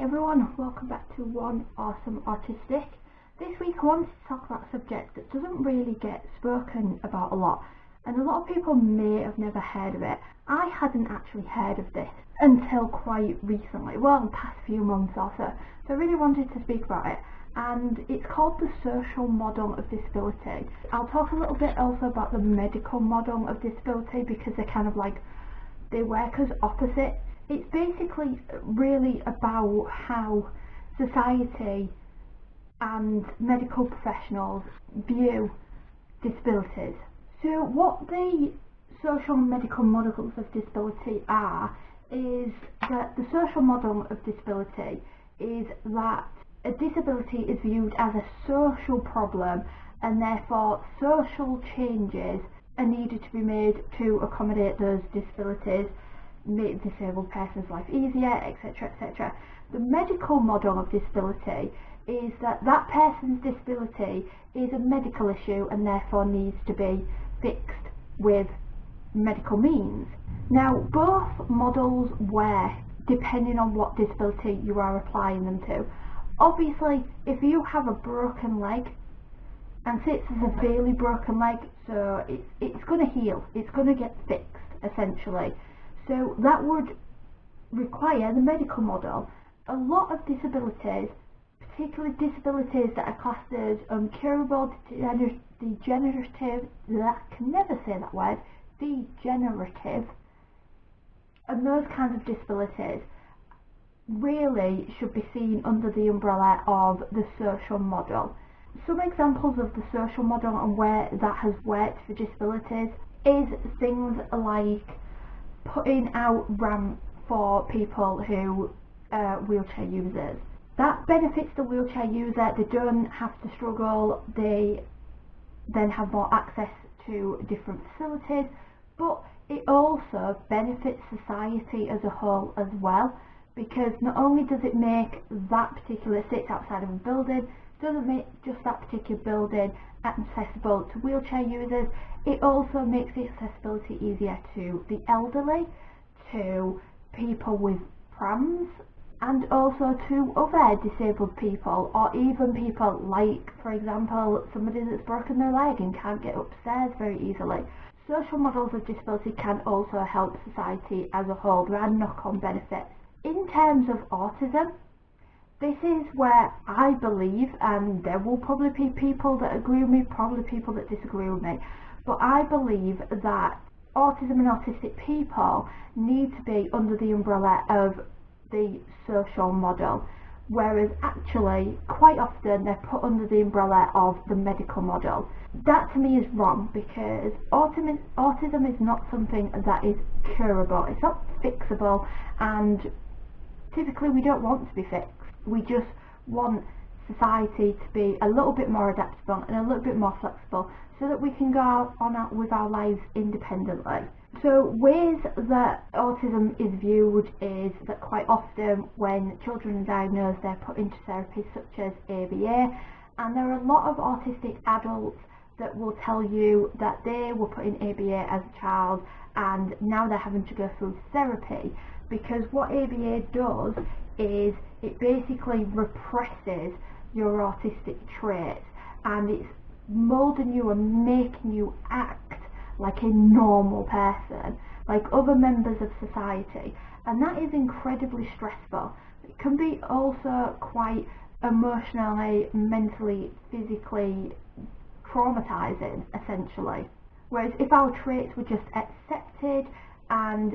Hey everyone, welcome back to One Awesome Autistic. This week I wanted to talk about a subject that doesn't really get spoken about a lot, and a lot of people may have never heard of it. I hadn't actually heard of this until quite recently, well, the past few months or so. So I really wanted to speak about it, and it's called the social model of disability. I'll talk a little bit also about the medical model of disability because they're kind of like, they work as opposites. It's basically really about how society and medical professionals view disabilities. So what the social and medical models of disability are is that the social model of disability is that a disability is viewed as a social problem and therefore social changes are needed to be made to accommodate those disabilities, make the disabled person's life easier, etc, etc. The medical model of disability is that that person's disability is a medical issue and therefore needs to be fixed with medical means. Now, both models work depending on what disability you are applying them to. Obviously, if you have a broken leg, and say it's a severely broken leg, so it's going to heal, it's going to get fixed essentially. So that would require the medical model. A lot of disabilities, particularly disabilities that are classed as incurable, degenerative, I can never say that word, degenerative, and those kinds of disabilities really should be seen under the umbrella of the social model. Some examples of the social model and where that has worked for disabilities is things like putting out ramps for people who are wheelchair users. That benefits the wheelchair user. They don't have to struggle, they then have more access to different facilities, but it also benefits society as a whole as well, because not only does it make that particular sit outside of a building, doesn't make just that particular building accessible to wheelchair users, it also makes the accessibility easier to the elderly, to people with prams, and also to other disabled people, or even people like, for example, somebody that's broken their leg and can't get upstairs very easily. Social models of disability can also help society as a whole. There are knock-on benefits. In terms of autism, this is where I believe, and there will probably be people that agree with me, probably people that disagree with me, but I believe that autism and autistic people need to be under the umbrella of the social model, whereas actually quite often they're put under the umbrella of the medical model. That to me is wrong, because autism is not something that is curable, it's not fixable, and typically we don't want to be fixed. We just want society to be a little bit more adaptable and a little bit more flexible so that we can go on out with our lives independently. So ways that autism is viewed is that quite often when children are diagnosed they're put into therapies such as ABA, and there are a lot of autistic adults that will tell you that they were put in ABA as a child and now they're having to go through therapy, because what ABA does is it basically represses your autistic traits and it's moulding you and making you act like a normal person, like other members of society, and that is incredibly stressful. It can be also quite emotionally, mentally, physically traumatizing essentially. Whereas if our traits were just accepted and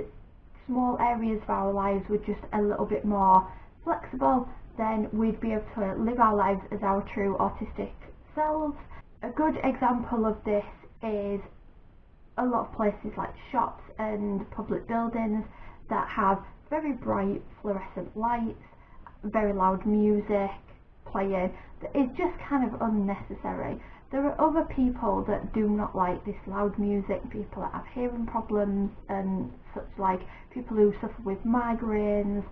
small areas of our lives were just a little bit more flexible, then we'd be able to live our lives as our true autistic selves. A good example of this is a lot of places like shops and public buildings that have very bright fluorescent lights, very loud music playing that is just kind of unnecessary. There are other people that do not like this loud music, people that have hearing problems and such, like people who suffer with migraines,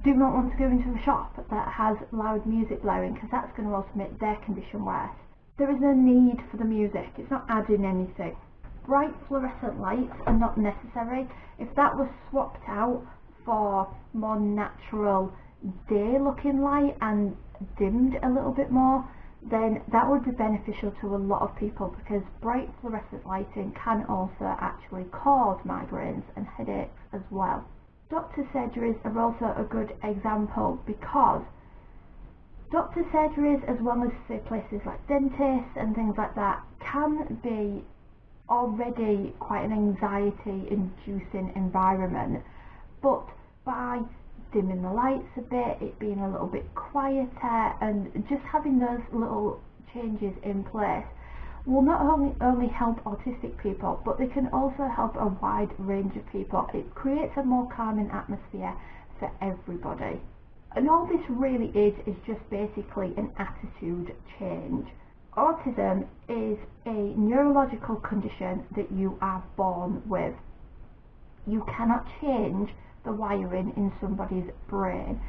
do not want to go into a shop that has loud music blaring, because that's going to also make their condition worse. There is no need for the music, it's not adding anything. Bright fluorescent lights are not necessary. If that was swapped out for more natural day looking light and dimmed a little bit more, then that would be beneficial to a lot of people, because bright fluorescent lighting can also actually cause migraines and headaches as well. Doctor surgeries are also a good example, because doctor surgeries, as well as say places like dentists and things like that, can be already quite an anxiety inducing environment, but by dimming the lights a bit, it being a little bit quieter, and just having those little changes in place will not only help autistic people, but they can also help a wide range of people. It creates a more calming atmosphere for everybody. And all this really is just basically an attitude change. Autism is a neurological condition that you are born with. You cannot change the wiring in somebody's brain.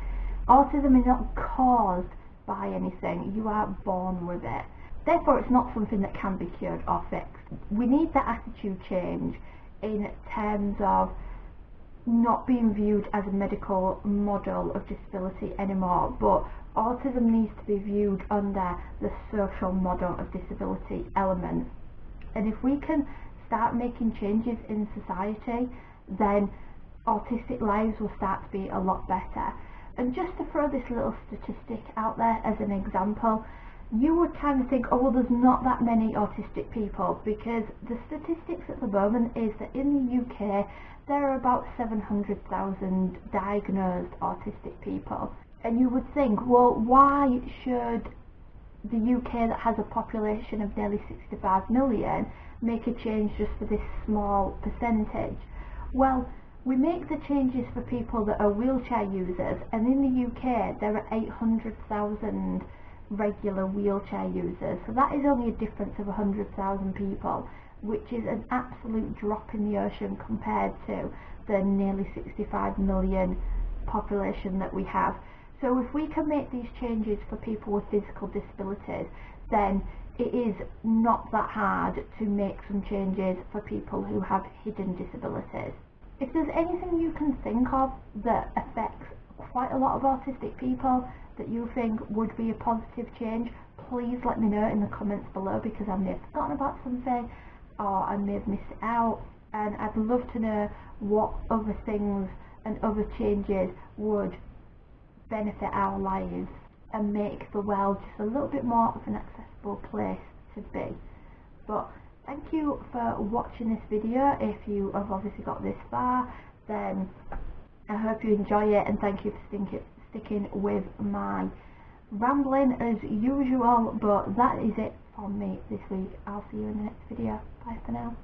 Autism is not caused by anything, you are born with it. Therefore, it's not something that can be cured or fixed. We need that attitude change in terms of not being viewed as a medical model of disability anymore, but autism needs to be viewed under the social model of disability element. And if we can start making changes in society, then autistic lives will start to be a lot better. And just to throw this little statistic out there as an example, you would kind of think, oh well, there's not that many autistic people, because the statistics at the moment is that in the UK there are about 700,000 diagnosed autistic people. And you would think, well, why should the UK, that has a population of nearly 65 million, make a change just for this small percentage? Well, we make the changes for people that are wheelchair users, and in the UK there are 800,000 regular wheelchair users, so that is only a difference of 100,000 people, which is an absolute drop in the ocean compared to the nearly 65 million population that we have. So if we can make these changes for people with physical disabilities, then it is not that hard to make some changes for people who have hidden disabilities. If there's anything you can think of that affects quite a lot of autistic people that you think would be a positive change, please let me know in the comments below, because I may have forgotten about something or I may have missed it out, and I'd love to know what other things and other changes would benefit our lives and make the world just a little bit more of an accessible place to be. But thank you for watching this video. If you have obviously got this far, then I hope you enjoy it, and thank you for sticking with my rambling as usual. But that is it from me this week. I'll see you in the next video. Bye for now.